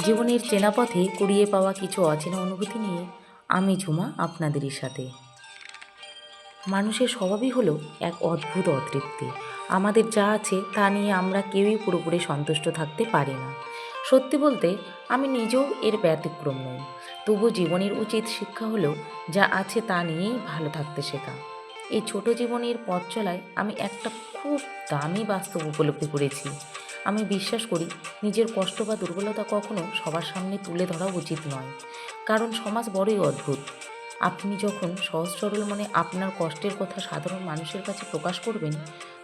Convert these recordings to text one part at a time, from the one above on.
জীবনের চেনা পথে কুড়িয়ে পাওয়া কিছু অচেনা অনুভূতি নিয়ে আমি ঝুমা আপনাদেরই সাথে। মানুষের স্বভাবই হলো এক অদ্ভুত অতৃপ্তি। আমাদের যা আছে তা নিয়ে আমরা কেউই পুরোপুরি সন্তুষ্ট থাকতে পারি না। সত্যি বলতে আমি নিজেও এর ব্যতিক্রম নই। তবু জীবনের উচিত শিক্ষা হলো যা আছে তা নিয়েই ভালো থাকতে শেখা। এই ছোট জীবনের পথ চলায় আমি একটা খুব দামি বাস্তব উপলব্ধি করেছি। আমি বিশ্বাস করি নিজের কষ্ট বা দুর্বলতা কখনো সবার সামনে তুলে ধরা উচিত নয়, কারণ সমাজ বড়ই অদ্ভুত। আপনি যখন সহজ সরল মনে আপনার কষ্টের কথা সাধারণ মানুষের কাছে প্রকাশ করবেন,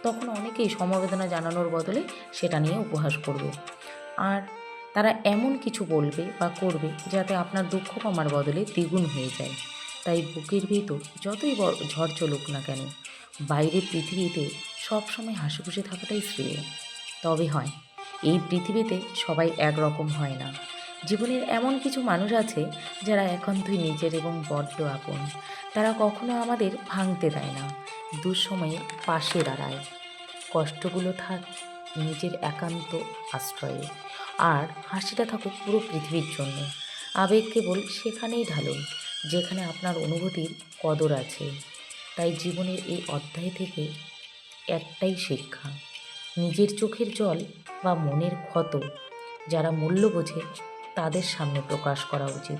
তখন অনেকেই সমবেদনা জানানোর বদলে সেটা নিয়ে উপহাস করবে। আর তারা এমন কিছু বলবে বা করবে যাতে আপনার দুঃখ কমার বদলে দ্বিগুণ হয়ে যায়। তাই বুকের ভিতর যতই ঝড় চলুক না কেন, বাইরের পৃথিবীতে সবসময় হাসি খুশি থাকাটাই শ্রেয়। তবে হয়, এই পৃথিবীতে সবাই একরকম হয় না। জীবনের এমন কিছু মানুষ আছে যারা একান্তই নিজের এবং বড্ড আপন। তারা কখনো আমাদের ভাঙতে দেয় না, দুঃসময়ে পাশে দাঁড়ায়। কষ্টগুলো থাক নিজের একান্ত আশ্রয়ে, আর হাসিটা থাকুক পুরো পৃথিবীর জন্য। আবেগ কেবল সেখানেই ঢালুন যেখানে আপনার অনুভূতির কদর আছে। তাই জীবনের এই অধ্যায় থেকে একটাই শিক্ষা: নিজের চোখের জল বা মনের ক্ষত যারা মূল্য বোঝে তাদের সামনে প্রকাশ করা উচিত।